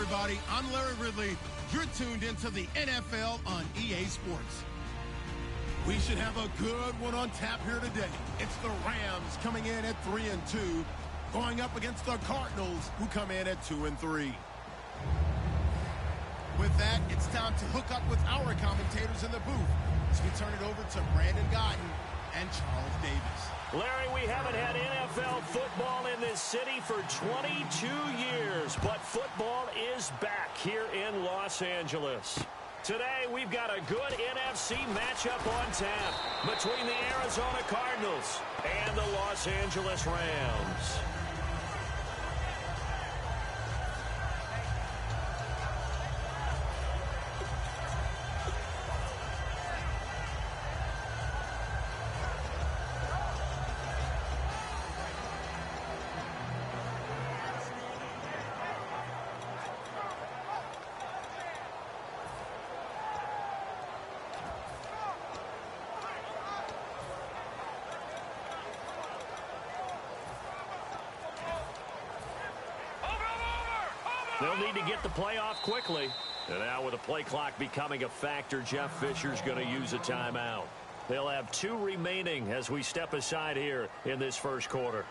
everybody. I'm Larry Ridley. You're tuned into the NFL on EA Sports. We should have a good one on tap here today. It's the Rams coming in at 3-2, going up against the Cardinals, who come in at 2-3. With that, it's time to hook up with our commentators in the booth as we turn it over to Brandon Gotton and Charles Davis. Larry, we haven't had NFL football in this city for 22 years, but football is back here in Los Angeles. Today, we've got a good NFC matchup on tap between the Arizona Cardinals and the Los Angeles Rams. They'll need to get the play off quickly. And now with the play clock becoming a factor, Jeff Fisher's going to use a timeout. They'll have 2 remaining as we step aside here in this first quarter.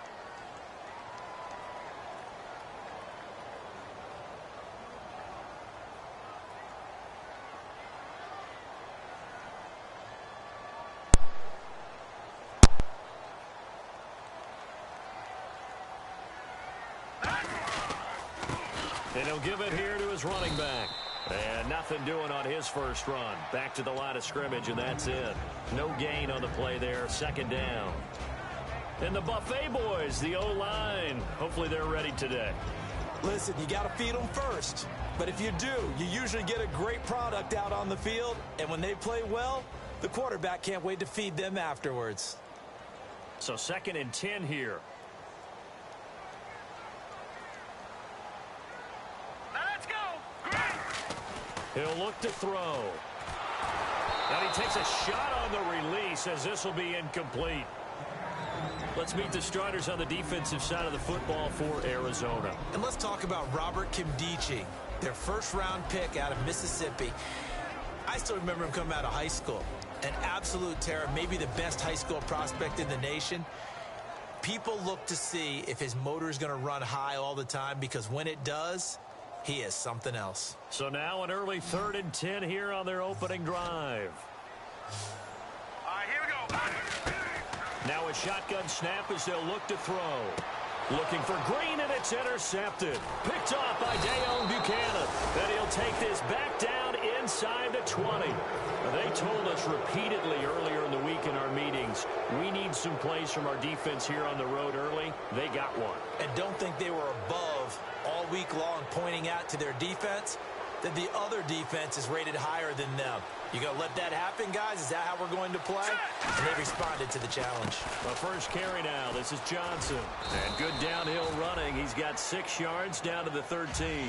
And he'll give it here to his running back. And nothing doing on his first run. Back to the line of scrimmage, and that's it. No gain on the play there. Second down. And the Buffet boys, the O-line. Hopefully they're ready today. Listen, you got to feed them first. But if you do, you usually get a great product out on the field. And when they play well, the quarterback can't wait to feed them afterwards. So 2nd and 10 here. He'll look to throw. And he takes a shot on the release as this will be incomplete. Let's meet the starters on the defensive side of the football for Arizona. And let's talk about Robert Kimdichie, their first-round pick out of Mississippi. I still remember him coming out of high school. An absolute terror, maybe the best high school prospect in the nation. People look to see if his motor is going to run high all the time, because when it does, he is something else. So now an early 3rd and 10 here on their opening drive. All right, here we go. Now a shotgun snap as they'll look to throw. Looking for Green, and it's intercepted. Picked off by Dayon Buchanan. And he'll take this back down inside the 20. They told us repeatedly earlier in the week in our meetings, we need some plays from our defense here on the road early. They got one. And don't think they were above all week long pointing out to their defense that the other defense is rated higher than them. You going to let that happen, guys? Is that how we're going to play? And they responded to the challenge. The first carry now. This is Johnson. And good downhill running. He's got 6 yards down to the 13.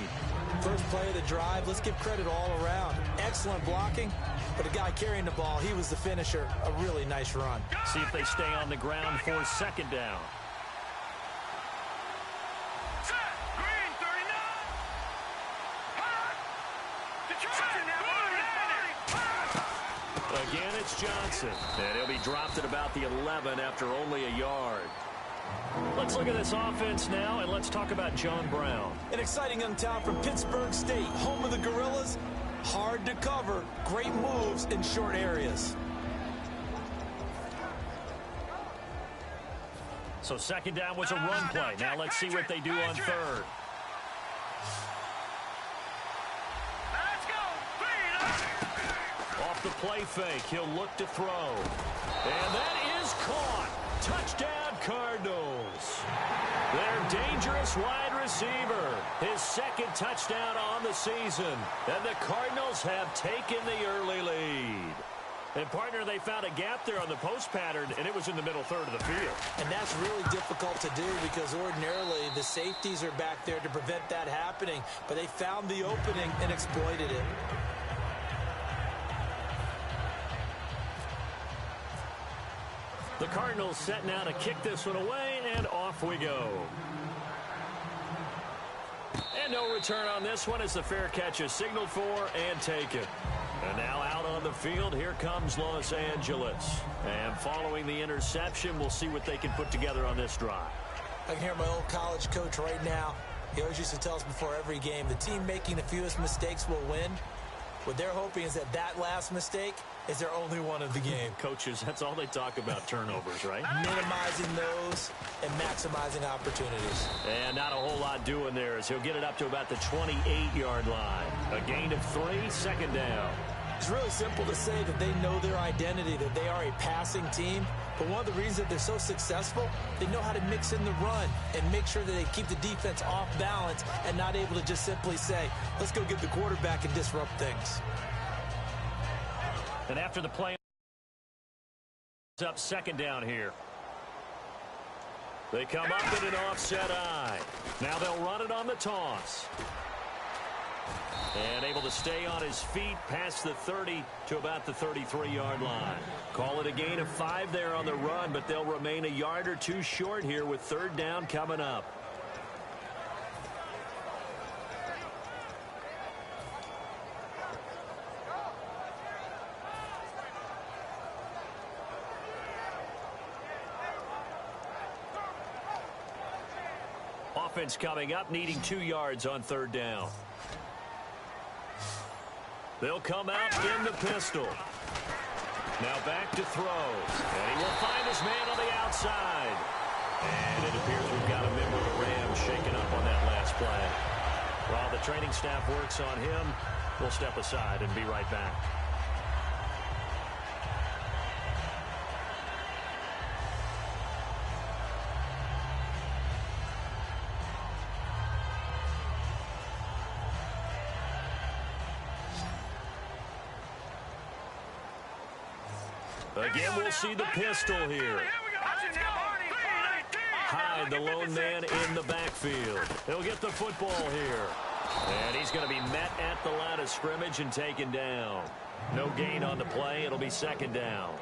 First play of the drive. Let's give credit all around. Excellent blocking. But the guy carrying the ball, he was the finisher. A really nice run. See if they stay on the ground for 2nd down. Again, it's Johnson. And he'll be dropped at about the 11 after only a yard. Let's look at this offense now, and let's talk about John Brown. An exciting young talent from Pittsburgh State, home of the Gorillas. Hard to cover. Great moves in short areas. So 2nd down was a run play. Now let's see what they do on 3rd. Off the play fake, he'll look to throw. And that is caught. Touchdown, Cardinals. Their dangerous wide receiver. His 2nd touchdown on the season. And the Cardinals have taken the early lead. And, partner, they found a gap there on the post pattern, and it was in the middle 3rd of the field. And that's really difficult to do because ordinarily the safeties are back there to prevent that happening. But they found the opening and exploited it. The Cardinals set now to kick this one away, and off we go. And no return on this one as the fair catch is signaled for and taken. And now out on the field, here comes Los Angeles. And following the interception, we'll see what they can put together on this drive. I can hear my old college coach right now. He always used to tell us before every game, the team making the fewest mistakes will win. What they're hoping is that that last mistake is their only one of the game. Coaches, that's all they talk about, turnovers, right? Minimizing those and maximizing opportunities. And not a whole lot doing there as he'll get it up to about the 28-yard line. A gain of 3, second down. It's really simple to say that they know their identity, that they are a passing team. But one of the reasons that they're so successful, they know how to mix in the run and make sure that they keep the defense off balance and not able to just simply say, let's go get the quarterback and disrupt things. And after the play, up second down here. They come up in an offset eye. Now they'll run it on the toss. And able to stay on his feet past the 30 to about the 33-yard line. Call it a gain of 5 there on the run, but they'll remain a yard or 2 short here with third down coming up. Offense coming up, needing 2 yards on third down. They'll come out in the pistol. Now back to throw. And he will find his man on the outside. And it appears we've got a member of the Rams shaken up on that last play. While the training staff works on him, we'll step aside and be right back. Again, we'll see the pistol here. Hyde, the lone man in the backfield. He'll get the football here. And he's going to be met at the line of scrimmage and taken down. No gain on the play. It'll be second down.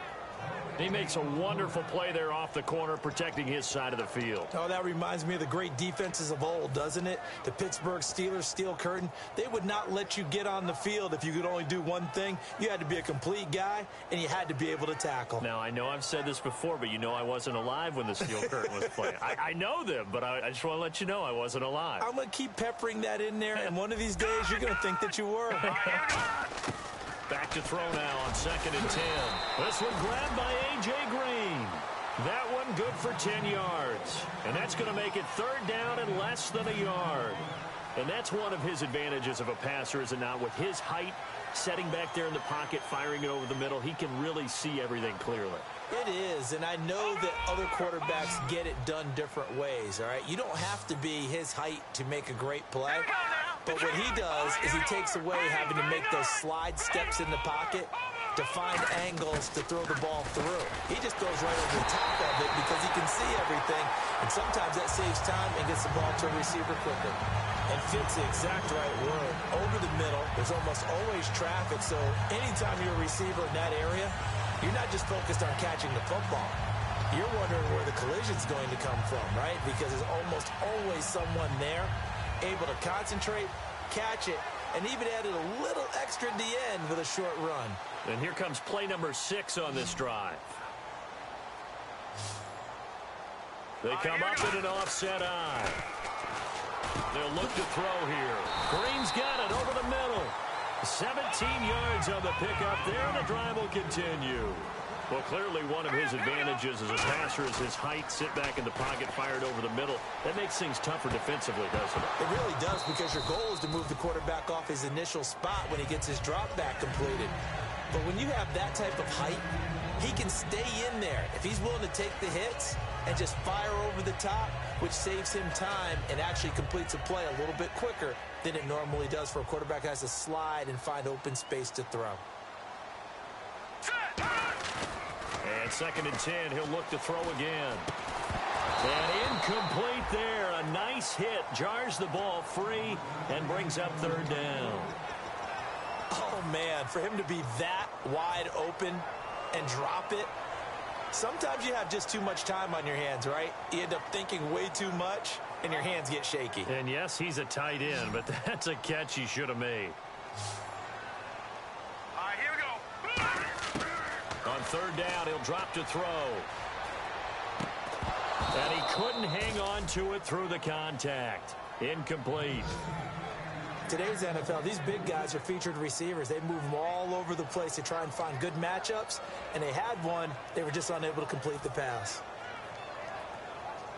He makes a wonderful play there off the corner, protecting his side of the field. Oh, that reminds me of the great defenses of old, doesn't it? The Pittsburgh Steelers, steel curtain. They would not let you get on the field if you could only do one thing. You had to be a complete guy, and you had to be able to tackle. Now, I know I've said this before, but you know I wasn't alive when the steel curtain was playing. I know them, but I just want to let you know I wasn't alive. I'm going to keep peppering that in there, and one of these days you're going to think that you were. Back to throw now on 2nd and 10. This one grabbed by A.J. Green. That one good for 10 yards. And that's going to make it third down and less than a yard. And that's one of his advantages of a passer, is it not? With his height, setting back there in the pocket, firing it over the middle, he can really see everything clearly. It is, and I know that other quarterbacks get it done different ways, all right? You don't have to be his height to make a great play. But what he does is he takes away having to make those slide steps in the pocket to find angles to throw the ball through. He just goes right over the top of it because he can see everything, and sometimes that saves time and gets the ball to a receiver quicker. And fits the exact right word. Over the middle, there's almost always traffic, so anytime you're a receiver in that area, you're not just focused on catching the football. You're wondering where the collision's going to come from, right? Because there's almost always someone there able to concentrate, catch it, and even added a little extra at the end with a short run. And here comes play number 6 on this drive. They come up in an offset eye. They'll look to throw here. Green's got it over the middle. 17 yards on the pickup there, and the drive will continue. Well, clearly one of his advantages as a passer is his height. Sit back in the pocket, fired over the middle. That makes things tougher defensively, doesn't it? It really does, because your goal is to move the quarterback off his initial spot when he gets his drop back completed. But when you have that type of height, he can stay in there if he's willing to take the hits and just fire over the top, which saves him time and actually completes a play a little bit quicker than it normally does for a quarterback who has to slide and find open space to throw. And 2nd and 10, he'll look to throw again. And incomplete there. A nice hit. Jars the ball free and brings up third down. Oh, man, for him to be that wide open and drop it. Sometimes you have just too much time on your hands, right? You end up thinking way too much, and your hands get shaky. And yes, he's a tight end, but that's a catch he should have made. All right, here we go. On third down, he'll drop to throw. And he couldn't hang on to it through the contact. Incomplete. Today's NFL, these big guys are featured receivers. They move them all over the place to try and find good matchups, and they had one. They were just unable to complete the pass.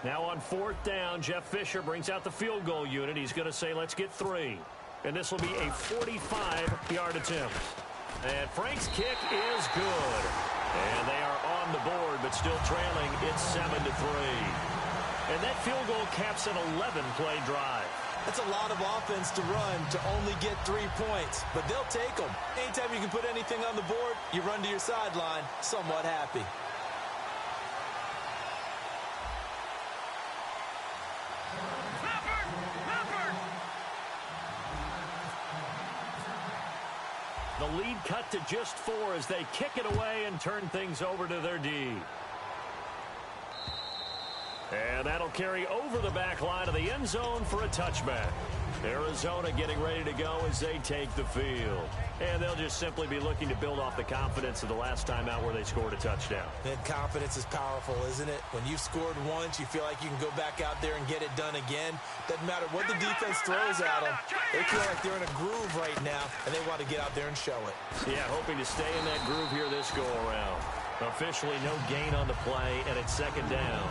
Now on fourth down, Jeff Fisher brings out the field goal unit. He's going to say, let's get 3. And this will be a 45-yard attempt. And Frank's kick is good. And they are on the board, but still trailing. It's 7-3. And that field goal caps an 11-play drive. That's a lot of offense to run to only get 3 points, but they'll take them. Anytime you can put anything on the board, you run to your sideline somewhat happy. The lead cut to just 4 as they kick it away and turn things over to their D. And that'll carry over the back line of the end zone for a touchback. Arizona getting ready to go as they take the field. And they'll just simply be looking to build off the confidence of the last time out where they scored a touchdown. And confidence is powerful, isn't it? When you've scored once, you feel like you can go back out there and get it done again. Doesn't matter what the defense throws at them. They feel like they're in a groove right now, and they want to get out there and show it. Yeah, hoping to stay in that groove here this go-around. Officially no gain on the play, and it's second down.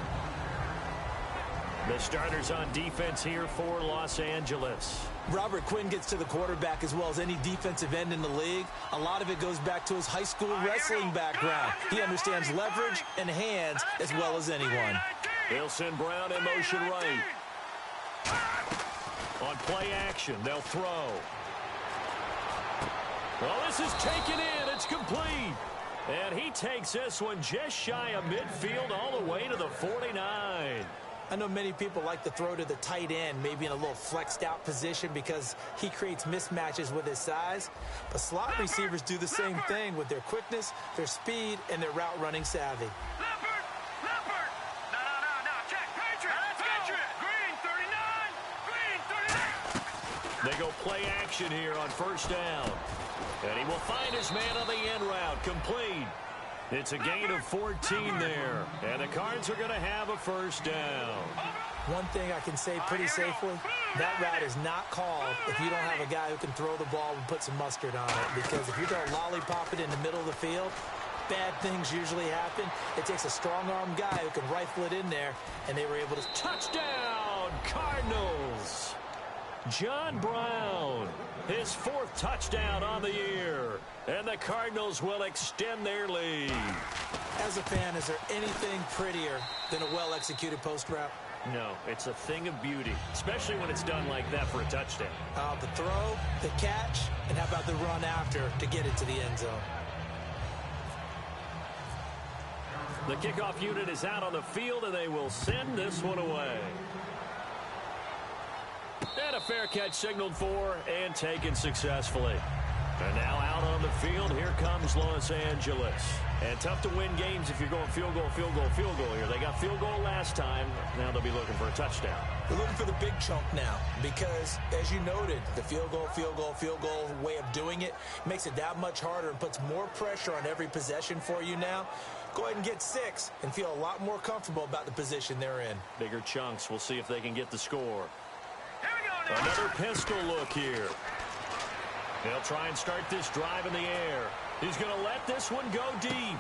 The starters on defense here for Los Angeles. Robert Quinn gets to the quarterback as well as any defensive end in the league. A lot of it goes back to his high school wrestling background. He understands leverage and hands as well as anyone. They'll send Brown in motion right. On play action, they'll throw. Well, this is taken in. It's complete. And he takes this one just shy of midfield all the way to the 49. I know many people like to throw to the tight end, maybe in a little flexed out position because he creates mismatches with his size. But slot receivers do the same thing with their quickness, their speed, and their route running savvy. Leopard! No, check. Patriot! Green 39! They go play action here on first down. And he will find his man on the end route, complete. It's a gain of 14 there, and the Cards are going to have a first down. One thing I can say pretty safely, that route is not called if you don't have a guy who can throw the ball and put some mustard on it. Because if you're going to lollipop it in the middle of the field, bad things usually happen. It takes a strong-arm guy who can rifle it in there, and they were able to... Touchdown, Cardinals! John Brown, his 4th touchdown on the year. And the Cardinals will extend their lead. As a fan, is there anything prettier than a well-executed post route? No, it's a thing of beauty, especially when it's done like that for a touchdown. The throw, the catch, and how about the run after to get it to the end zone? The kickoff unit is out on the field, and they will send this one away. And a fair catch signaled for and taken successfully. And now out on the field, here comes Los Angeles. And tough to win games if you're going field goal here. They got field goal last time. Now they'll be looking for a touchdown. They're looking for the big chunk now because, as you noted, the field goal way of doing it makes it that much harder and puts more pressure on every possession for you now. Go ahead and get 6 and feel a lot more comfortable about the position they're in. Bigger chunks. We'll see if they can get the score. Here we go now. Another pistol look here. They'll try and start this drive in the air. He's going to let this one go deep.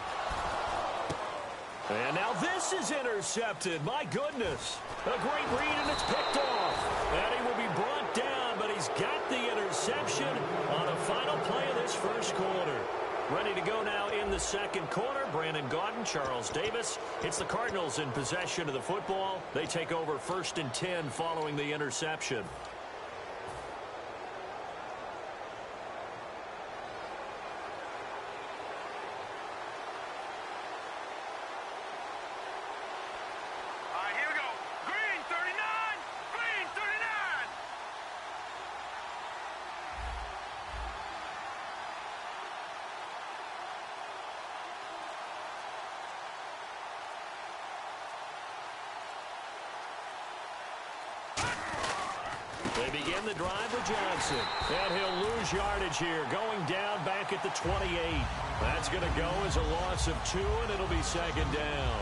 And now this is intercepted. My goodness. A great read, and it's picked off. And he will be brought down, but he's got the interception on the final play of this first quarter. Ready to go now in the second quarter. Brandon Gaudin, Charles Davis. It's the Cardinals in possession of the football. They take over 1st and 10 following the interception. They begin the drive with Johnson. And he'll lose yardage here, going down back at the 28. That's going to go as a loss of 2, and it'll be second down.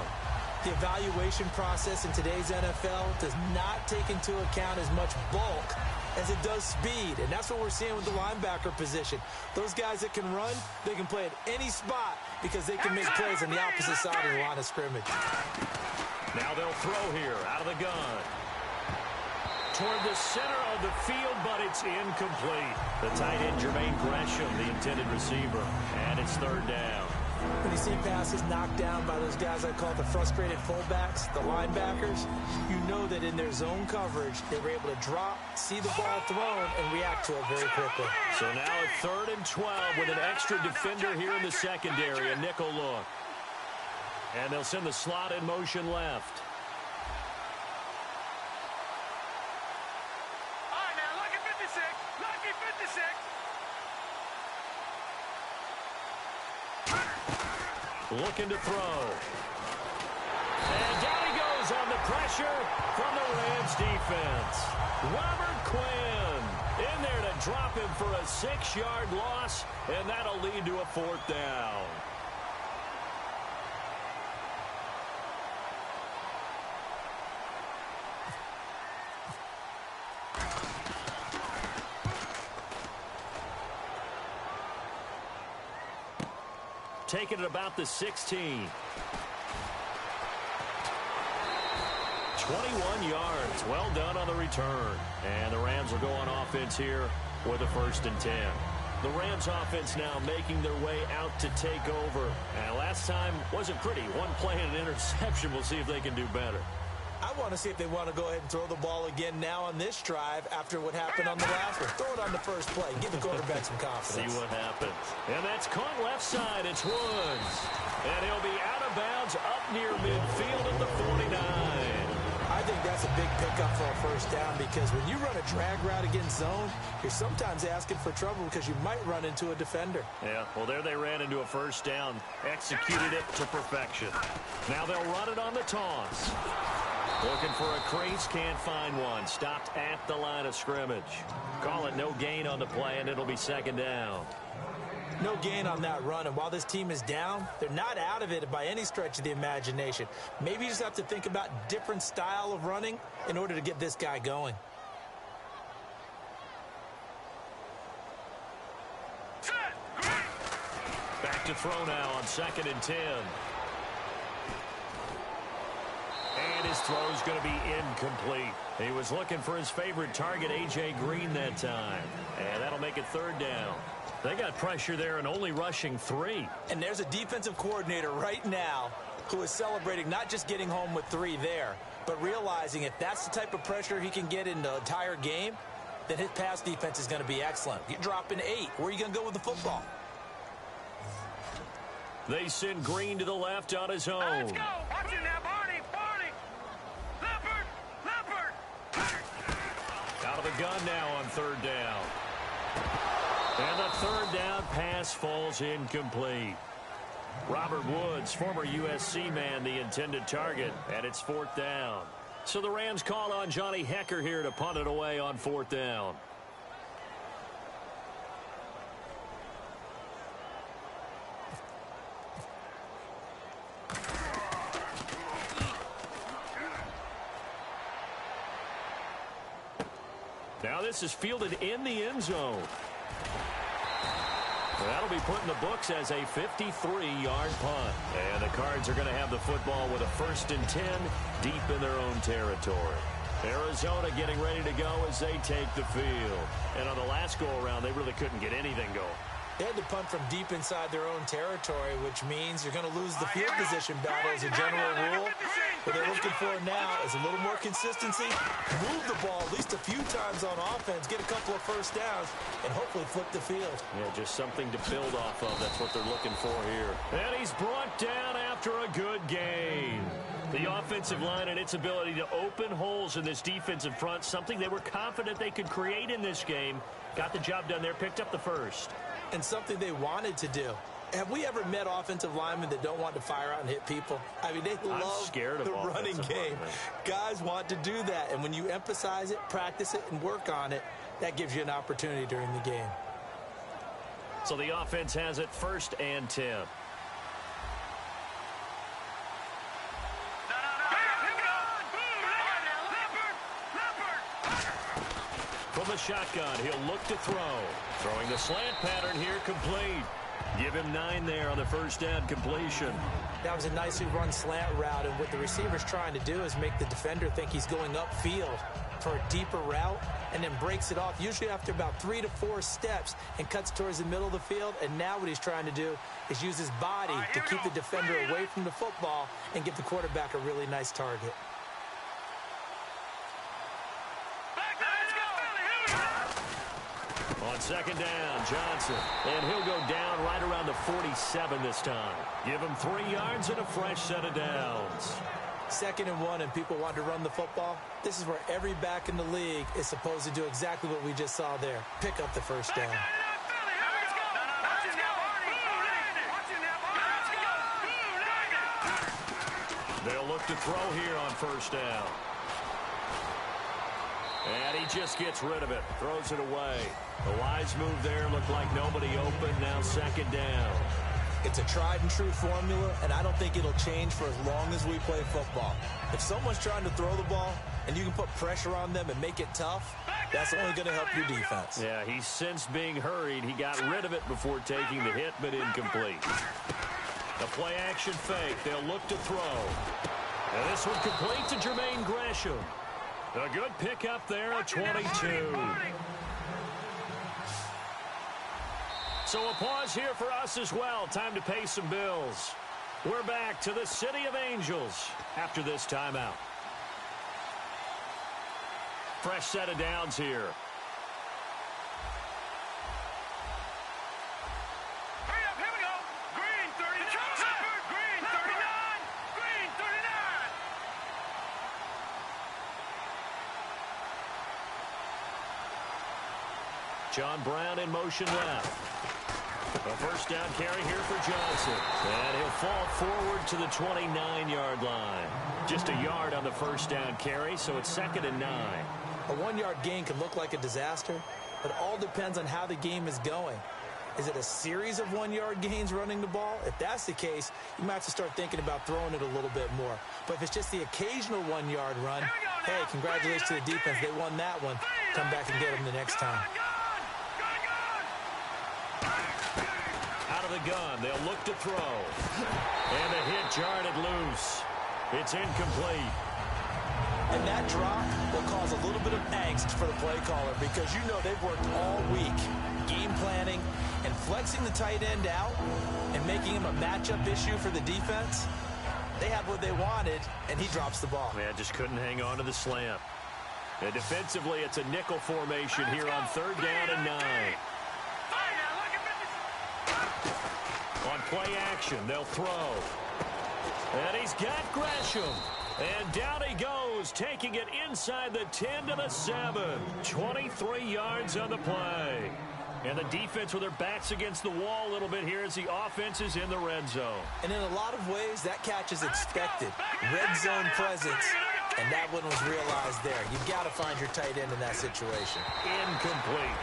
The evaluation process in today's NFL does not take into account as much bulk as it does speed, and that's what we're seeing with the linebacker position. Those guys that can run, they can play at any spot because they can make plays on the opposite side of the line of scrimmage. Now they'll throw here out of the gun. Toward the center of the field, but it's incomplete. The tight end, Jermaine Gresham, the intended receiver, and it's third down. When you see passes knocked down by those guys I call the frustrated fullbacks, the linebackers, you know that in their zone coverage, they were able to drop, see the ball thrown, and react to it very quickly. So now it's 3rd and 12 with an extra defender here in the secondary, a nickel look. And they'll send the slot in motion left. All right, now, lucky 56. Lucky 56. Looking to throw. And down he goes on the pressure from the Rams defense. Robert Quinn in there to drop him for a 6-yard loss, and that'll lead to a 4th down. Taking it about the 16. 21 yards. Well done on the return. And the Rams will go on offense here with a 1st and 10. The Rams offense now making their way out to take over. And last time wasn't pretty. One play and an interception. We'll see if they can do better. I want to see if they want to go ahead and throw the ball again now on this drive after what happened on the last one. Throw it on the first play. Give the quarterback some confidence. See what happens. And that's caught left side. It's Woods. And he'll be out of bounds up near midfield at the 49. I think that's a big pickup for a 1st down because when you run a drag route against zone, you're sometimes asking for trouble because you might run into a defender. Yeah, well, there they ran into a 1st down. Executed it to perfection. Now they'll run it on the toss. Looking for a crease, can't find one. Stopped at the line of scrimmage. Call it no gain on the play, and it'll be 2nd down. No gain on that run, and while this team is down, they're not out of it by any stretch of the imagination. Maybe you just have to think about different style of running in order to get this guy going. Back to throw now on 2nd and 10. And his throw's going to be incomplete. He was looking for his favorite target, A.J. Green, that time. And that'll make it 3rd down. They got pressure there and only rushing 3. And there's a defensive coordinator right now who is celebrating not just getting home with 3 there, but realizing if that's the type of pressure he can get in the entire game, then his pass defense is going to be excellent. You're dropping 8. Where are you going to go with the football? They send Green to the left on his own. Let's go. Watch it now, Barney. Barney. Leopard. Leopard. Out of the gun now on 3rd down. And the 3rd down pass falls incomplete. Robert Woods, former USC man, the intended target, and it's 4th down. So the Rams call on Johnny Hecker here to punt it away on 4th down. Now this is fielded in the end zone. That'll be put in the books as a 53-yard punt. And the Cards are going to have the football with a 1st and 10 deep in their own territory. Arizona getting ready to go as they take the field. And on the last go-around, they really couldn't get anything going. They had to punt from deep inside their own territory, which means you're going to lose the field position battle as a general rule. What they're looking for now is a little more consistency, move the ball at least a few times on offense, get a couple of 1st downs, and hopefully flip the field. Yeah, just something to build off of. That's what they're looking for here. And he's brought down after a good gain. The offensive line and its ability to open holes in this defensive front, something they were confident they could create in this game. Got the job done there, picked up the 1st. And something they wanted to do. Have we ever met offensive linemen that don't want to fire out and hit people? I mean, they love the running game. Guys want to do that, and when you emphasize it, practice it, and work on it, that gives you an opportunity during the game. So the offense has it 1st and 10. From the shotgun, he'll look to throw. Throwing the slant pattern here, complete. Give him 9 there on the 1st down completion. That was a nicely run slant route, and what the receiver's trying to do is make the defender think he's going upfield for a deeper route, and then breaks it off, usually after about 3 to 4 steps, and cuts towards the middle of the field. And now what he's trying to do is use his body to keep the defender away from the football and give the quarterback a really nice target. On 2nd down, Johnson. And he'll go down right around the 47 this time. Give him 3 yards and a fresh set of downs. 2nd and 1, and people want to run the football. This is where every back in the league is supposed to do exactly what we just saw there. Pick up the 1st down. They'll look to throw here on 1st down. And he just gets rid of it. Throws it away. The wise move there. Looked like nobody open. Now 2nd down. It's a tried-and-true formula, and I don't think it'll change for as long as we play football. If someone's trying to throw the ball and you can put pressure on them and make it tough, that's only going to help your defense. Yeah, he sensed being hurried. He got rid of it before taking the hit, but incomplete. The play-action fake. They'll look to throw. And this one complete to Jermaine Gresham. A good pickup there at 22. So a pause here for us as well. Time to pay some bills. We're back to the City of Angels after this timeout. Fresh set of downs here. Hurry up, here we go. Green 30. Green 39. Green 39. John Brown in motion left. A 1st down carry here for Johnson. And he'll fall forward to the 29-yard line. Just a yard on the 1st down carry, so it's 2nd and 9. A 1-yard gain can look like a disaster, but it all depends on how the game is going. Is it a series of 1-yard gains running the ball? If that's the case, you might have to start thinking about throwing it a little bit more. But if it's just the occasional 1-yard run, hey, congratulations to the defense. They won that one. Come back and get them the next time. Out of the gun, they'll look to throw. And the hit jarred it loose. It's incomplete. And that drop will cause a little bit of angst for the play caller because you know they've worked all week game planning and flexing the tight end out and making him a matchup issue for the defense. They had what they wanted, and he drops the ball. Man, just couldn't hang on to the slant. And defensively, it's a nickel formation here on 3rd down and 9. On play action, they'll throw. And he's got Gresham. And down he goes, taking it inside the 10 to the 7. 23 yards on the play. And the defense with their backs against the wall a little bit here as the offense is in the red zone. And in a lot of ways, that catch is expected. Red zone presence, and that one was realized there. You've got to find your tight end in that situation. Incomplete.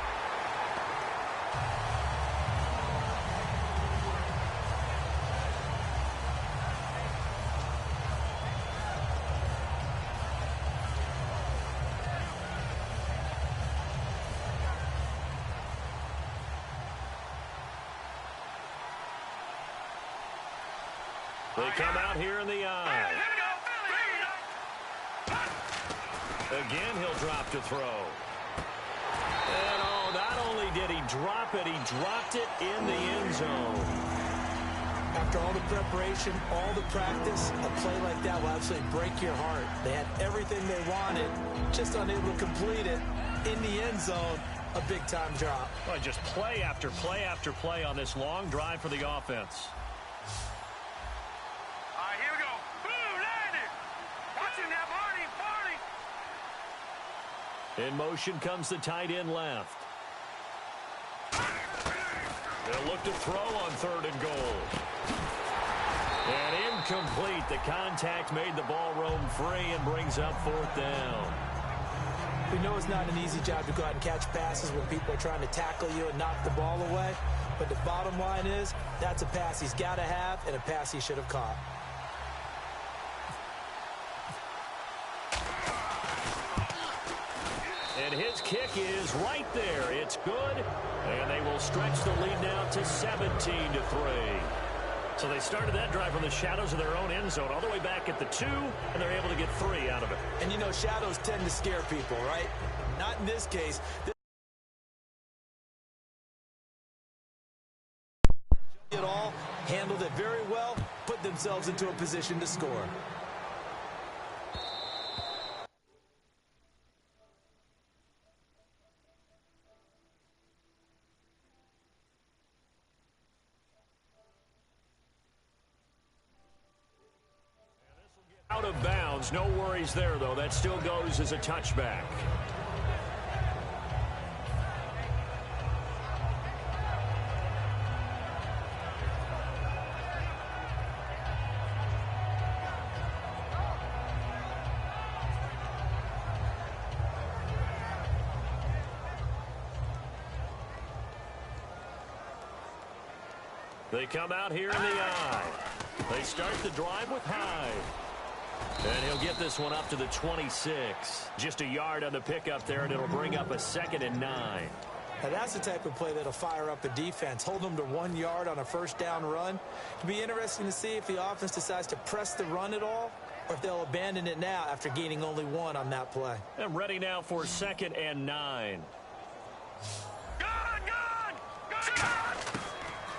They come out here in the eye. Again, he'll drop to throw. And oh, not only did he drop it, he dropped it in the end zone. After all the preparation, all the practice, a play like that will absolutely break your heart. They had everything they wanted, just unable to complete it. In the end zone, a big-time drop. Well, just play after play after play on this long drive for the offense. In motion comes the tight end left. They'll look to throw on 3rd and goal. And incomplete. The contact made the ball roam free and brings up 4th down. We know it's not an easy job to go out and catch passes when people are trying to tackle you and knock the ball away. But the bottom line is, that's a pass he's got to have and a pass he should have caught. And his kick is right there. It's good. And they will stretch the lead now to 17-3. So they started that drive from the shadows of their own end zone all the way back at the 2, and they're able to get 3 out of it. And you know, shadows tend to scare people, right? Not in this case. It all, handled it very well, put themselves into a position to score. Out of bounds. No worries there, though. That still goes as a touchback. They come out here in the eye. They start the drive with Hyde. And he'll get this one up to the 26. Just a yard on the pickup there, and it'll bring up a 2nd and 9. Now that's the type of play that'll fire up a defense. Hold them to 1 yard on a 1st down run. It'll be interesting to see if the offense decides to press the run at all, or if they'll abandon it now after gaining only 1 on that play. And ready now for 2nd and 9.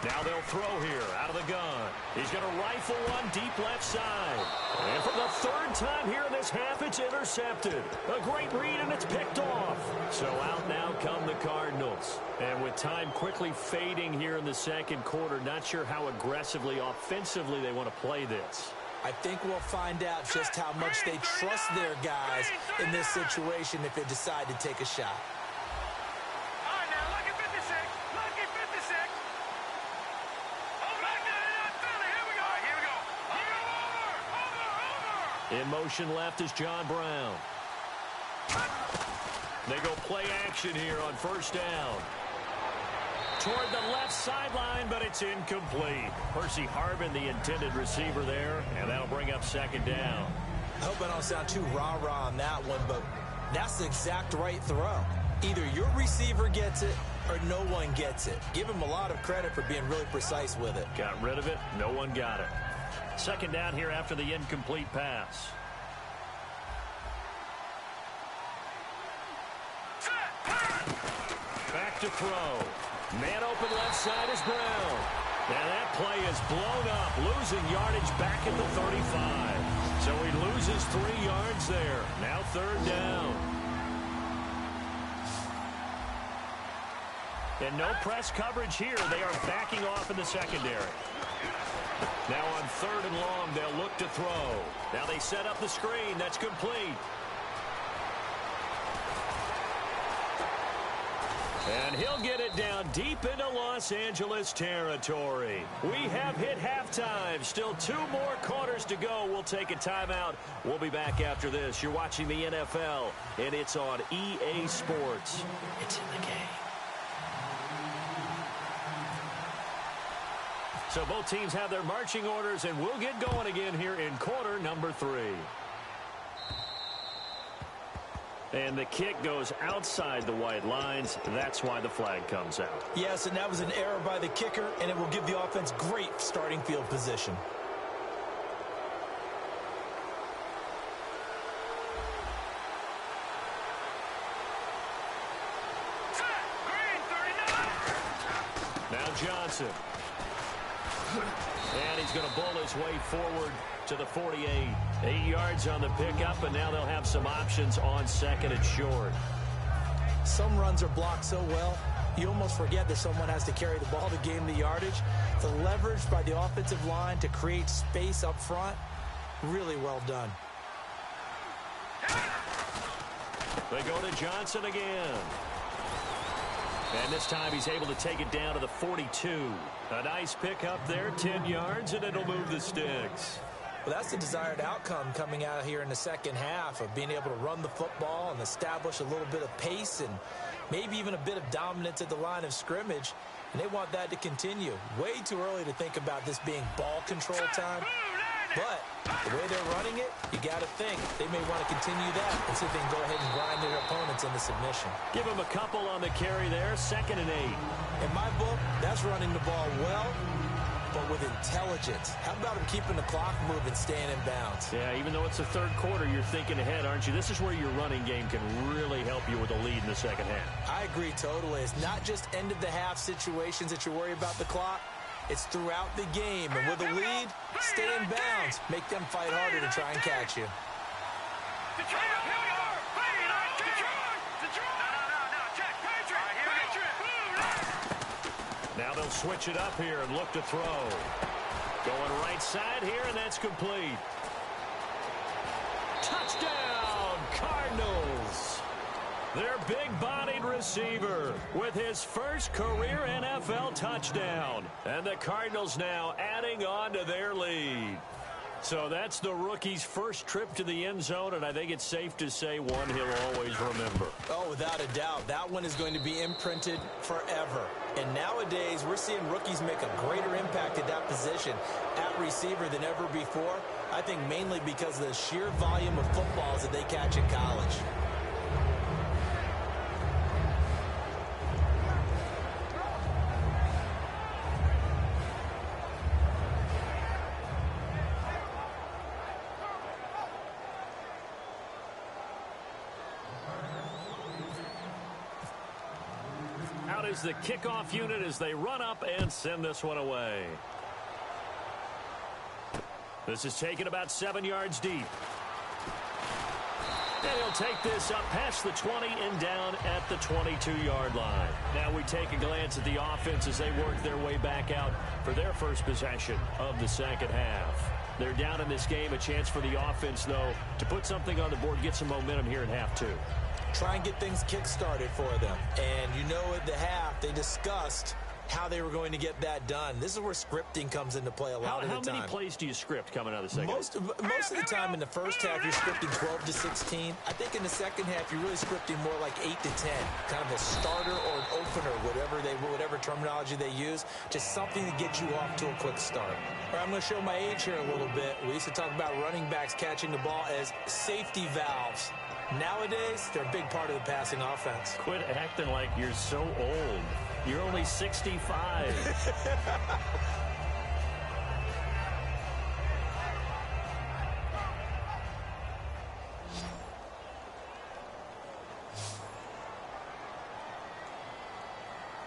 Now they'll throw here out of the gun. He's going to rifle one deep left side. And for the 3rd time here in this half, it's intercepted. A great read, and it's picked off. So out now come the Cardinals. And with time quickly fading here in the 2nd quarter, not sure how aggressively, offensively they want to play this. I think we'll find out just how much they trust their guys in this situation if they decide to take a shot. In motion left is John Brown. They go play action here on 1st down. Toward the left sideline, but it's incomplete. Percy Harvin, the intended receiver there, and that'll bring up 2nd down. I hope I don't sound too rah-rah on that one, but that's the exact right throw. Either your receiver gets it or no one gets it. Give him a lot of credit for being really precise with it. Got rid of it. No one got it. 2nd down here after the incomplete pass. Back to throw. Man open left side is Brown. And that play is blown up, losing yardage back at the 35. So he loses 3 yards there. Now 3rd down. And no press coverage here. They are backing off in the secondary. Now on 3rd and long, they'll look to throw. Now they set up the screen. That's complete. And he'll get it down deep into Los Angeles territory. We have hit halftime. Still 2 more quarters to go. We'll take a timeout. We'll be back after this. You're watching the NFL, and it's on EA Sports. It's in the game. So both teams have their marching orders, and we'll get going again here in quarter number 3. And the kick goes outside the white lines. That's why the flag comes out. Yes, and that was an error by the kicker, and it will give the offense great starting field position. Now Johnson. And he's going to bull his way forward to the 48. 8 yards on the pickup, and now they'll have some options on 2nd and short. Some runs are blocked so well, you almost forget that someone has to carry the ball to gain the yardage. The leverage by the offensive line to create space up front, really well done. They go to Johnson again. And this time he's able to take it down to the 42. A nice pickup there, 10 yards, and it'll move the sticks. Well, that's the desired outcome coming out here in the second half of being able to run the football and establish a little bit of pace and maybe even a bit of dominance at the line of scrimmage. And they want that to continue. Way too early to think about this being ball control time. But the way they're running it, you got to think they may want to continue that and see if they can go ahead and grind their opponents into submission. Give them a couple on the carry there, 2nd and 8. In my book, that's running the ball well, but with intelligence. How about him keeping the clock moving, staying in bounds? Yeah, even though it's the third quarter, you're thinking ahead, aren't you? This is where your running game can really help you with a lead in the second half. I agree totally. It's not just end-of-the-half situations that you worry about the clock. It's throughout the game. And with a lead, stay in bounds. Make them fight harder to try and catch you. Now they'll switch it up here and look to throw. Going right side here, and that's complete. Touchdown, Cardinals. Their big-bodied receiver with his first career NFL touchdown. And the Cardinals now adding on to their lead. So that's the rookie's first trip to the end zone, and I think it's safe to say one he'll always remember. Oh, without a doubt. That one is going to be imprinted forever. And nowadays, we're seeing rookies make a greater impact at that position at receiver than ever before. I think mainly because of the sheer volume of footballs that they catch in college. Out is the kickoff unit as they run up and send this one away. This is taken about 7 yards deep. And he'll take this up past the 20 and down at the 22-yard line. Now we take a glance at the offense as they work their way back out for their first possession of the second half. They're down in this game. A chance for the offense, though, to put something on the board, get some momentum here in half two. Try and get things kick-started for them. And you know at the half, they discussed how they were going to get that done. This is where scripting comes into play a lot of the time. How many plays do you script coming out of the second? Most of the time in the first half, you're scripting 12 to 16. I think in the second half, you're really scripting more like 8 to 10. Kind of a starter or an opener, whatever terminology they use. Just something to get you off to a quick start. All right, I'm going to show my age here a little bit. We used to talk about running backs catching the ball as safety valves. Nowadays, they're a big part of the passing offense. Quit acting like you're so old. You're only 65.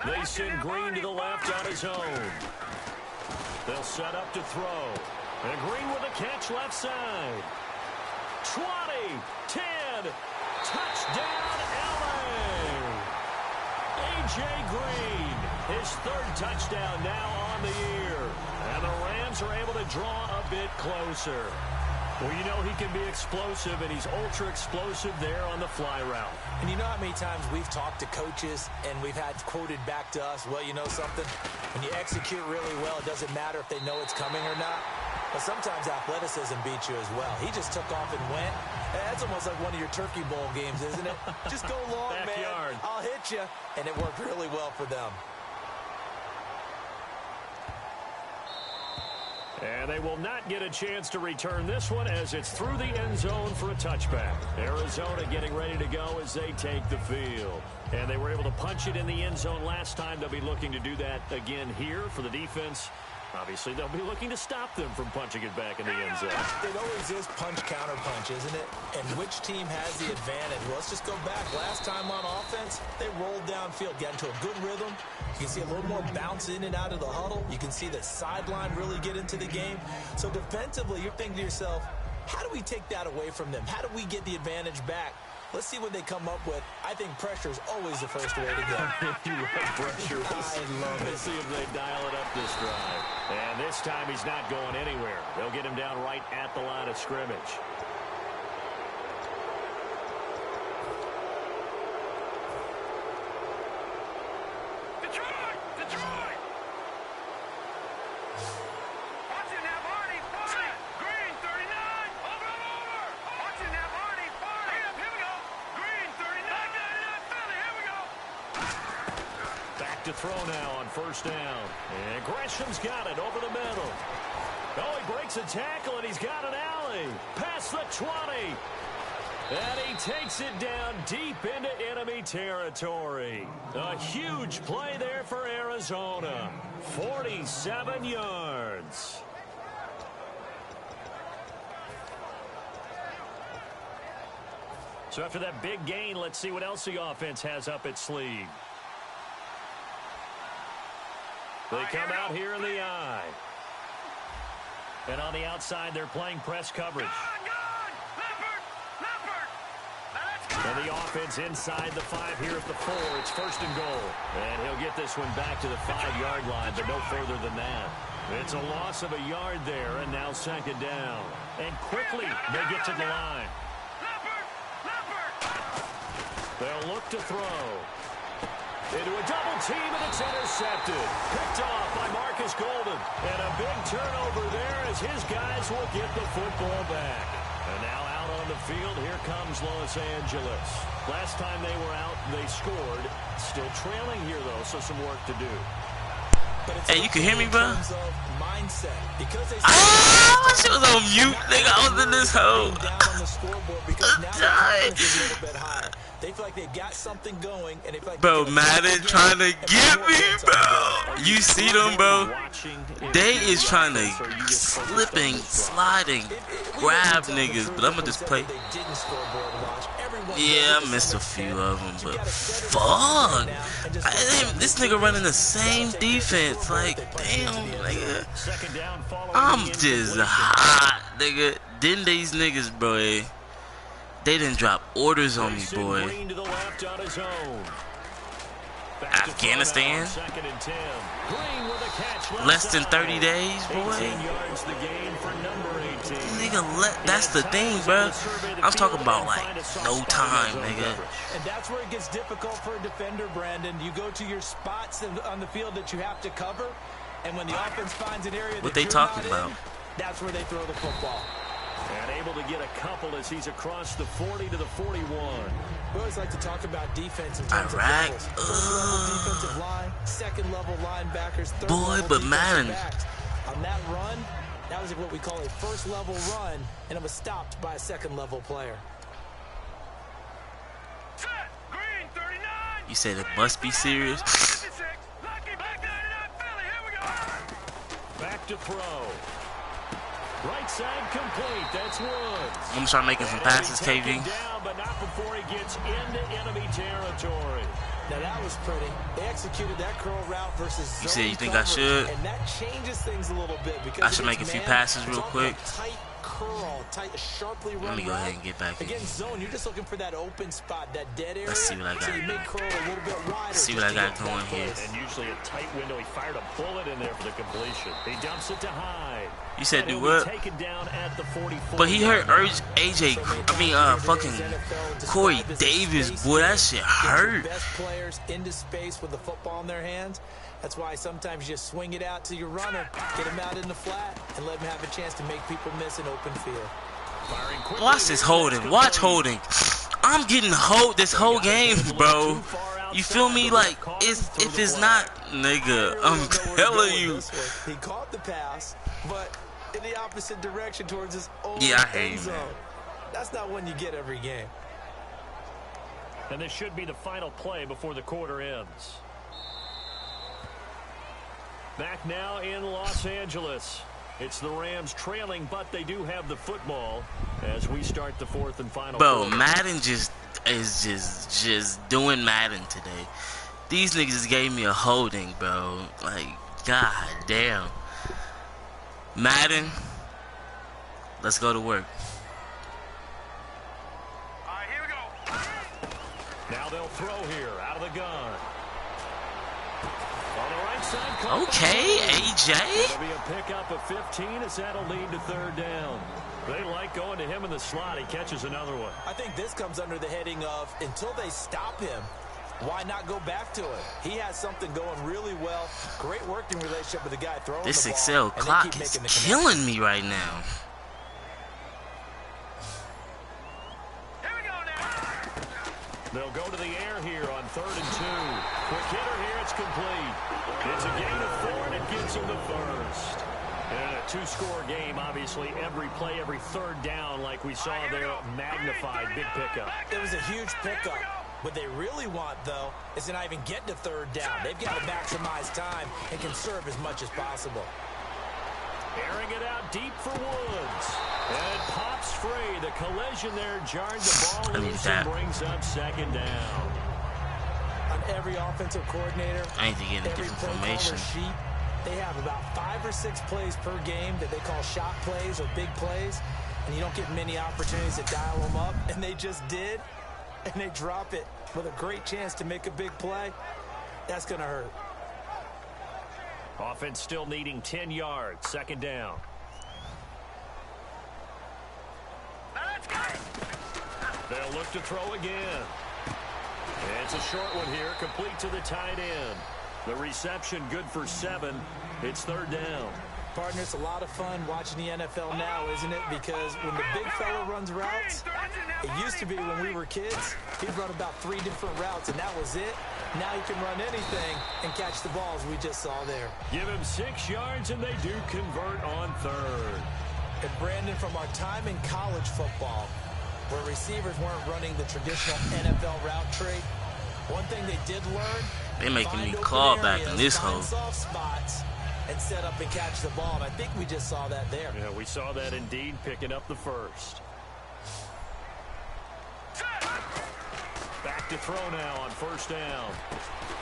They send Green to the left on his own. They'll set up to throw. And Green with a catch left side. 20, 10, touchdown LA. A.J. Green, his third touchdown now on the year. And the Rams are able to draw a bit closer. Well, you know he can be explosive, and he's ultra-explosive there on the fly route. And you know how many times we've talked to coaches and we've had quoted back to us, well, you know something? When you execute really well, it doesn't matter if they know it's coming or not. But sometimes athleticism beats you as well. He just took off and went. That's almost like one of your Turkey Bowl games, isn't it? Just go long, man. I'll hit you. And it worked really well for them. And they will not get a chance to return this one as it's through the end zone for a touchback. Arizona getting ready to go as they take the field. And they were able to punch it in the end zone last time. They'll be looking to do that again here for the defense. Obviously, they'll be looking to stop them from punching it back in the end zone. It always is punch-counter-punch, isn't it? And which team has the advantage? Well, let's just go back. Last time on offense, they rolled downfield, got into a good rhythm. You can see a little more bounce in and out of the huddle. You can see the sideline really get into the game. So defensively, you're thinking to yourself, how do we take that away from them? How do we get the advantage back? Let's see what they come up with. I think pressure is always the first way to go. You love pressure. I love it. Let's see if they dial it up this drive. And this time he's not going anywhere. They'll get him down right at the line of scrimmage. to throw now on first down. And Gresham's got it over the middle. Oh, he breaks a tackle, and he's got an alley. Past the 20. And he takes it down deep into enemy territory. A huge play there for Arizona. 47 yards. So after that big gain, let's see what else the offense has up its sleeve. They come out here in the eye. And on the outside, they're playing press coverage. And the offense inside the 5 here at the 4. It's first and goal. And he'll get this one back to the 5-yard line, but no further than that. It's a loss of a yard there, and now second down. And quickly, they get to the line. They'll look to throw. Into a double team, and it's intercepted. Picked off by Marcus Golden. And a big turnover there as his guys will get the football back. And now out on the field, here comes Los Angeles. Last time they were out, they scored. Still trailing here, though, so some work to do. Hey, you can hear me, bro? She was on mute, nigga. I was in this hole. They feel like they got something going, and they feel like bro, Madden trying to get me, bro. You see them, bro? They is trying to slipping, sliding, grab niggas, but I'm gonna just play. Yeah, I missed a few of them, but fuck. This nigga running the same defense. Like, damn, nigga. I'm just hot, nigga. Then these niggas, bro, they didn't drop orders on me, boy. Afghanistan? Less than 30 days, boy. Nigga, that's the thing, bro. I'm talking about, like, no time, nigga. And that's where it gets difficult for a defender, Brandon. You go to your spots on the field that you have to cover, and when the offense finds an area what they talking about? That's where they throw the football. And able to get a couple as he's across the 40 to the 41. We always like to talk about defense in terms of levels. First-level defensive line, second-level linebackers, third-level but man, on that run, that was what we call a first-level run, and it was stopped by a second-level player. You said it must be serious. Back to throw. Right side complete. That's Woods. I'm gonna start making some passes, KV. Down, but not before he gets into enemy territory. Now that was pretty. They executed that curl route versus zone. You said you think I should? And that changes things a little bit because I should make a few passes real quick. Tight curl, tight, sharply run. Let me go ahead and get back in. Against zone, you're just looking for that open spot, that dead area. Let's see what I got. So you make curl a little bit wider. Let's see what I got going here. And usually a tight window. He fired a bullet in there for the completion. He dumps it to Hyde. You said do what? Taken down at the 44. But he hurt AJ. Fucking Corey Davis, boy. That shit hurt. Best players into space with the football in their hands. That's why sometimes you swing it out to your runner, get him out in the flat, and let him have a chance to make people miss an open field. Watch this holding. Watch holding. I'm getting hold this whole game, bro. You feel me? Like, if it's not, nigga, I'm telling you. He caught the pass, but in the opposite direction towards his own end zone. That's not one you get every game. And this should be the final play before the quarter ends. Back now in Los Angeles. It's the Rams trailing, but they do have the football as we start the fourth and final. Bro, Madden is just doing Madden today. These niggas gave me a holding, bro. Like, god damn. Madden, let's go to work. All right, here we go. Now they'll throw here out of the gun. On the right side. Okay, AJ. It'll be a pickup of 15 as that'll lead to third down. They like going to him in the slot. He catches another one. I think this comes under the heading of until they stop him, why not go back to it? He has something going really well. Great working relationship with the guy throwing this the ball. Excel clock is killing me right now. Here we go now. They'll go to the air here on 3rd and 2. Quick hitter here, it's complete. It's a gain of 4, and it gets him the first. And a 2-score game, obviously, every play, every third down, like we saw there, magnified, big pickup. It was a huge pickup. What they really want, though, is to not even get to third down. They've got to maximize time and conserve as much as possible. Airing it out deep for Woods. And it pops free. The collision there jarred the ball loose and brings up second down. On every offensive coordinator, I need to get a different formation. Sheet, they have about 5 or 6 plays per game that they call shot plays or big plays, and you don't get many opportunities to dial them up, and they just did, and they drop it with a great chance to make a big play. That's going to hurt. Offense still needing 10 yards, second down. They'll look to throw again. And it's a short one here, complete to the tight end. The reception good for 7. It's third down. Partner, it's a lot of fun watching the NFL now, isn't it? Because when the big fella runs routes, it used to be when we were kids, he'd run about 3 different routes, and that was it. Now he can run anything and catch the balls we just saw there. Give him 6 yards, and they do convert on third. And Brandon, from our time in college football, where receivers weren't running the traditional NFL route tree, one thing they did learn, they're making me claw back in this hole. Soft spots and set up and catch the ball. And I think we just saw that there. Yeah, we saw that indeed, picking up the first. Back to throw now on first down.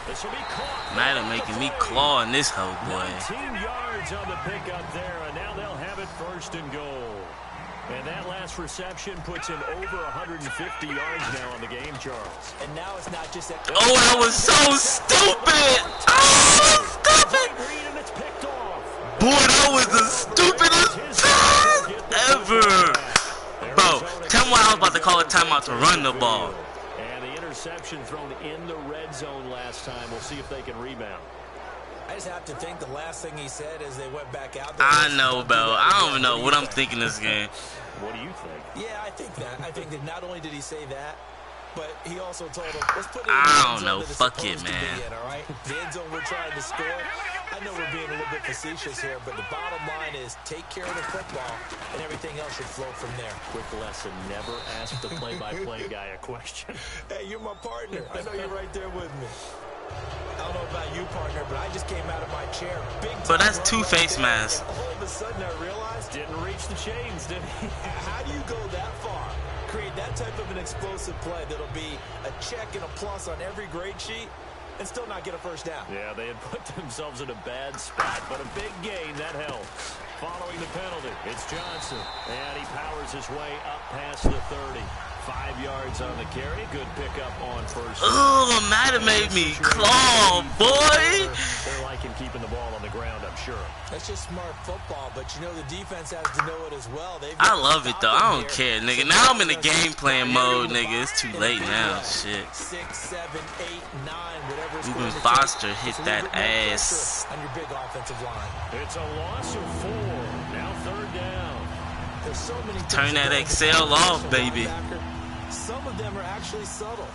This will be caught. Now they're making me claw in this hole, boy. 19 yards on the pickup there, and now they'll have it first and goal. And that last reception puts him over 150 yards now on the game, Charles. And now it's not just that. Oh, that was so stupid! Oh, stupid! Boy, that was the stupidest pass ever! Bro, tell me why I was about to call a timeout to run the ball. And the interception thrown in the red zone last time. We'll see if they can rebound. I just have to think the last thing he said as they went back out there. I know, bro. I don't even know what I'm thinking this game. What do you think? Yeah, I think that. I think that not only did he say that, but he also told him, let's put it in I the don't know. Fuck it, man. All right? The end zone we're trying to score. I know we're being a little bit facetious here, but the bottom line is take care of the football, and everything else should flow from there. Quick lesson, never ask the play-by-play guy a question. Hey, you're my partner. I know you're right there with me. I don't know about you, partner, but I just came out of my chair. But that's two-face mask. All of a sudden, I realized didn't reach the chains, did he? How do you go that far? Create that type of an explosive play that'll be a check and a plus on every grade sheet and still not get a first down. Yeah, they had put themselves in a bad spot, but a big gain, that helps. Following the penalty, it's Johnson, and he powers his way up past the 30. 5 yards on the carry. Good pickup on first. Oh, might have made me claw, boy. They're liking keeping the ball on the ground, I'm sure. That's just smart football, but you know the defense has to know it as well. I love it, though. I don't care, nigga. Now I'm in the game playing mode, nigga. It's too late now. Shit. 6, 7, 8, 9, whatever. Ruben Foster hit that ass. On your big offensive line. It's a loss of 4. Now third down. There's so many. Turn that Excel off, baby. Some of them are actually subtle.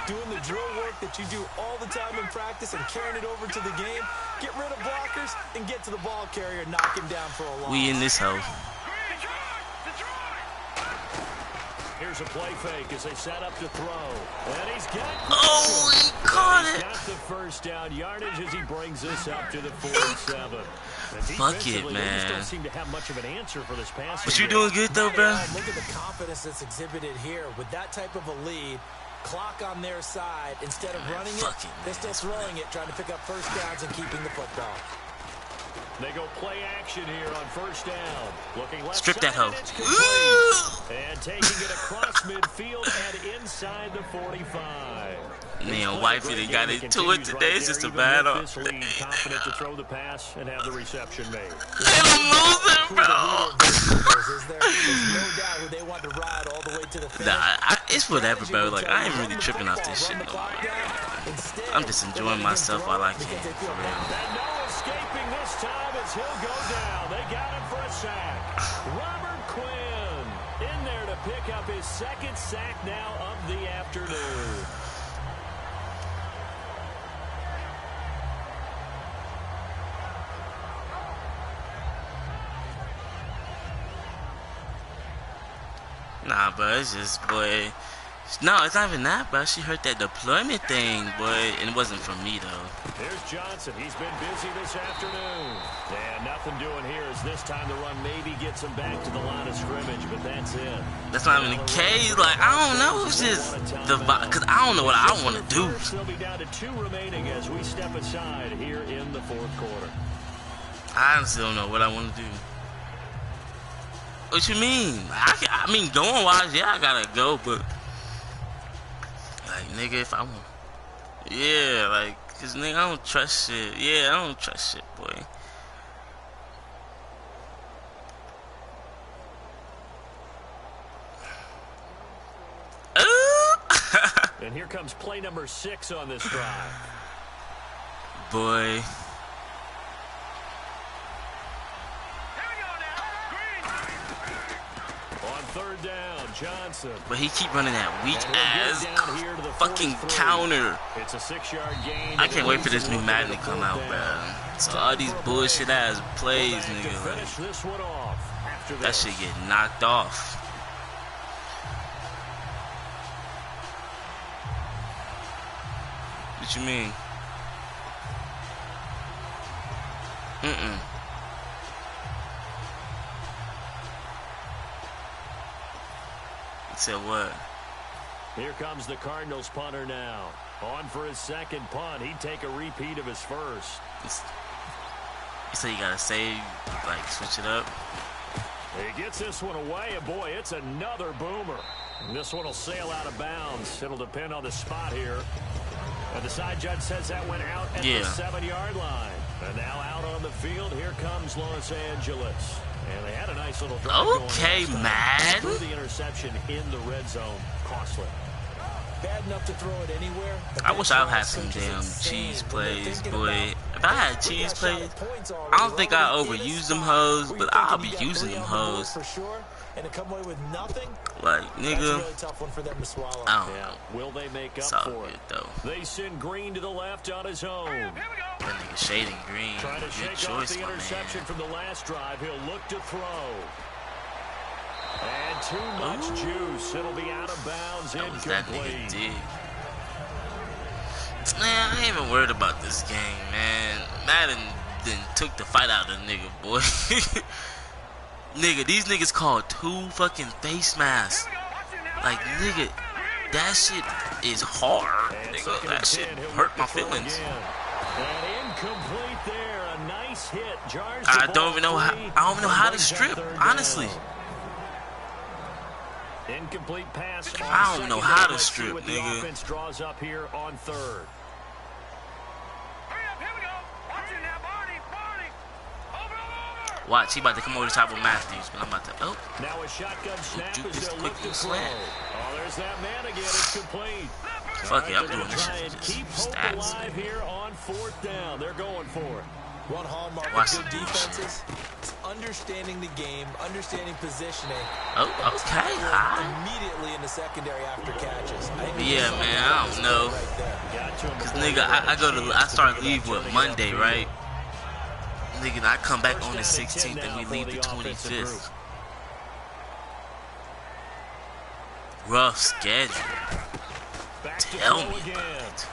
Doing the drill work that you do all the time in practice and carrying it over to the game. Get rid of blockers and get to the ball carrier and knock him down for a loss. We in this hole. Here's a play fake as they set up to throw. And he's got Oh, he caught it. Got the first down yardage as he brings this up to the 47. Fuck it, man. Don't seem to have much of an answer for this pass. But you doing good though, bro? Look at the confidence that's exhibited here with that type of a lead. Clock on their side. Instead of running it, they're still throwing it, trying to pick up first downs and keeping the football. They go play action here on first down. Looking left Strip that hoe. And taking it across midfield and inside the 45. Me and wifey, they got into it today. It's just a battle. Confident to throw the pass and have the reception made. And I'm losing, bro. Nah, it's whatever, bro. Like, I ain't really tripping off this shit no more. I'm just enjoying myself while I can, for real. No escaping this time as he'll go down. They got him for a sack. Robert Quinn in there to pick up his second sack now of the afternoon. Nah, bro, it's just, boy. No, it's not even that, bro. She hurt that deployment thing, boy, and it wasn't from me, though. Here's Johnson. He's been busy this afternoon. And nothing doing here as this time the run maybe gets him back to the line of scrimmage, but that's it. That's not even the case. Like, I don't know. It's just the vibe, because I don't know what I want to do. They'll be down to 2 remaining as we step aside here in the 4th quarter. I honestly don't know what I want to do. What you mean? I mean, going wise, yeah, I gotta go, but like, nigga, if I want, yeah, like, cause nigga, I don't trust shit. Yeah, I don't trust shit, boy. And here comes play number 6 on this drive. Boy. On 3rd down, Johnson. But he keep running that weak ass fucking counter. It's a 6-yard gain. I can't wait for this new Madden to come out, bro. So all these bullshit ass plays, nigga, like, that shit get knocked off. What you mean? Said what? Here comes the Cardinals punter now. On for his 2nd punt. He'd take a repeat of his first. You say you gotta save, like, switch it up. He gets this one away, and boy, it's another boomer. And this one will sail out of bounds. It'll depend on the spot here. And the side judge says that went out at the 7-yard line. And now out on the field, here comes Los Angeles. And they had a nice little drive okay, man. Threw the interception in the red zone. Costly. Bad enough to throw it anywhere. I wish I had some damn cheese plays, boy. If I had cheese plays, I don't think I overuse them hoes, but I'll be using them hoes. For sure. And to come away with nothing, like, nigga, that's a really tough one for them to swallow. I don't know. Will they make up it's all for good, it? though. They send Green to the left on his own. That nigga shading Green. Trying to Good shake choice, off the my interception man. from the last drive. He'll look to throw. And too much juice. It'll be out of bounds. That was that nigga Incomplete. dig. Man, I ain't even worried about this game, man. Madden then took the fight out of the nigga, boy. Nigga, these niggas called 2 fucking face masks. Like, nigga, that shit is hard. Nigga, that shit hurt my feelings. And incomplete there. A nice hit. Jars I don't even know how to strip, honestly. Incomplete pass. I don't know how to strip, nigga. The offense draws up here on 3rd. Watch, he about to come over the top of Matthews, but I'm about to. Oh. Now a shotgun snap Juke is this they'll quick look to little throw. slant. Oh, there's that man again. It's complete. Fuck it, I'm They're doing gonna this try shit and for just keep hope stats. alive here on 4th down. They're going for it. One hallmark Watch of good the defenses is understanding the game, understanding positioning. Oh, okay, high. Immediately in the secondary after catches. Yeah, man, I don't know. Cause nigga, I start leave with Monday, right? Nigga, I come back on the 16th and we leave the 25th. Rough schedule. Tell me about it.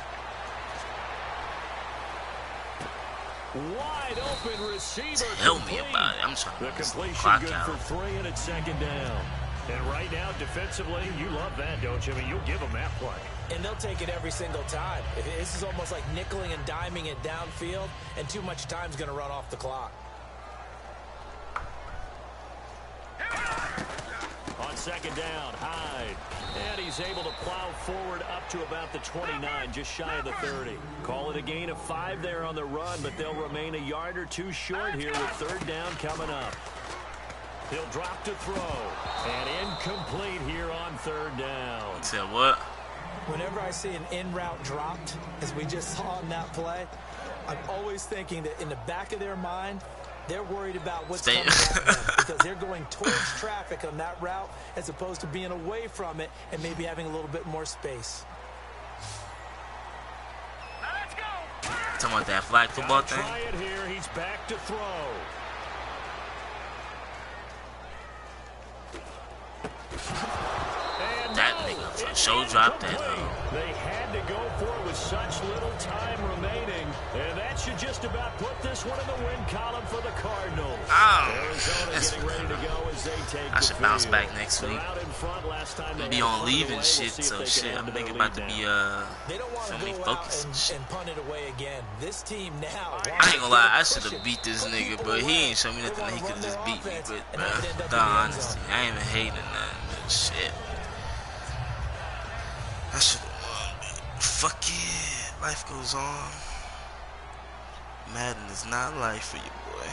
Wide open receiver. Tell me about it. I'm trying to The get this completion clock good out. for 3 and it's 2nd down. And right now, defensively, you love that, don't you? I mean, you'll give them that play. And they'll take it every single time. This is almost like nickeling and diming it downfield, and too much time's going to run off the clock. On 2nd down, Hyde. And he's able to plow forward up to about the 29, just shy of the 30. Call it a gain of 5 there on the run, but they'll remain a yard or 2 short here with 3rd down coming up. He'll drop to throw. And incomplete here on 3rd down. Said what? Whenever I see an in-route dropped, as we just saw in that play, I'm always thinking that in the back of their mind, they're worried about what's coming at them because they're going towards traffic on that route as opposed to being away from it and maybe having a little bit more space. Let's go. Talking about that flag football thing? Try it here. He's back to throw. show drop that though. They had to go for it with such little time remaining, and that should just about put this one in the win column for the Cardinals. Arizona getting ready to go as they take I should bounce back next week. I'm be on leave and shit, so shit, I'm thinking about to be family focused and shit. Punt it away again. This team now. I ain't gonna lie, I should have beat this nigga, but he ain't show me nothing that he could have just beat me with, bro. The honesty, I ain't even hating nothing, but shit. I should have won, but fuck it. Life goes on. Madden is not life for you, boy.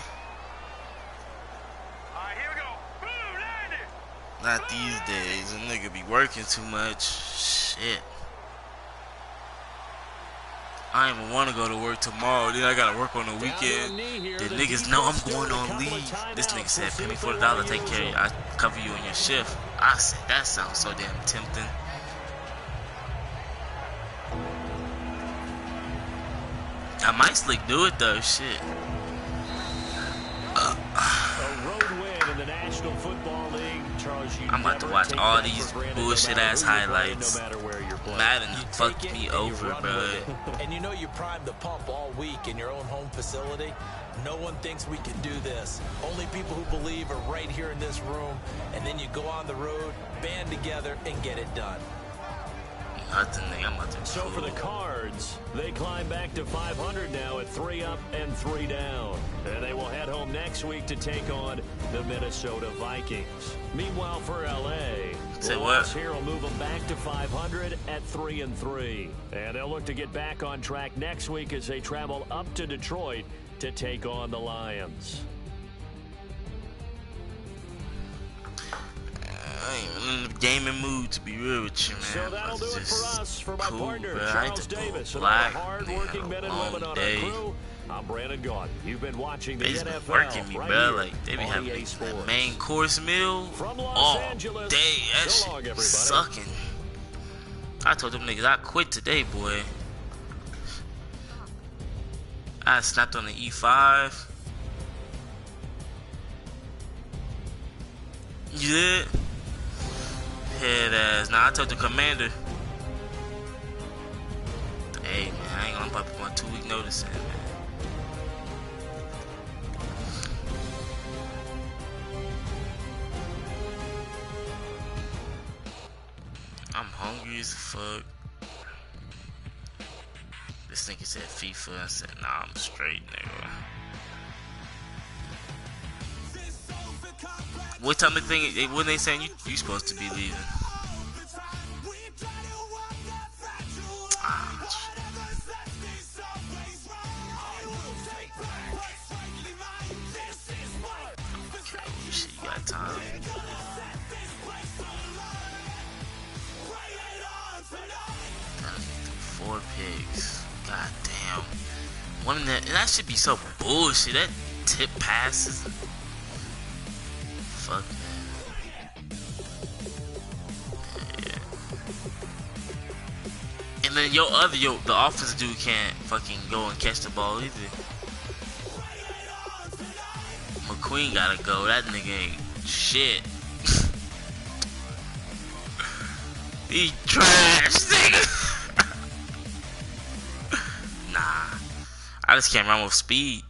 Alright, here we go. Boom, landed. Not these days. A nigga be working too much. Shit. I don't even want to go to work tomorrow. Then I gotta work on the weekend. The niggas know I'm going on leave. This nigga said, pay me $40, take care of you. I cover you on your shift. I said, that sounds so damn tempting. I might slick do it though, shit. I'm about to watch all these bullshit ass highlights. Madden fucked me over, bro. And you know you primed the pump all week in your own home facility. No one thinks we can do this. Only people who believe are right here in this room. And then you go on the road, band together, and get it done. Nothing, nigga. I'm about to So for the Cards, they climb back to 500 now at 3 up and 3 down. And they will head home next week to take on the Minnesota Vikings. Meanwhile, for LA, say the what? loss here will move them back to 500 at 3 and 3. And they'll look to get back on track next week as they travel up to Detroit to take on the Lions. I ain't even in the gaming mood, to be real with you, man. So that'll do it for us. For my partner, bro. Charles Davis, and all the hard-working men and women on our crew, I'm Brandon Gaudin. You've been watching the They's been NFL working me, right bro. here Like, they be on having EA the Sports. main course meal From Los all Angeles, day. That so shit long, everybody. sucking. I told them niggas I quit today, boy. I snapped on the E5. You did? Head ass. Nah, I told the commander. Hey, man, I ain't gonna put my 2-week notice in, man. I'm hungry as fuck. This nigga said FIFA. I said, nah, I'm straight, nigga. What time of thing? When they saying you supposed to be leaving? Ah, shit. Okay, shit, you got time. Gotta get through 4 picks. God damn. One that should be so bullshit. That tip passes. Fuck. Yeah. And then the offensive dude can't fucking go and catch the ball either. McQueen gotta go. That nigga ain't shit. He trash, nigga. Nah. I just can't run with speed.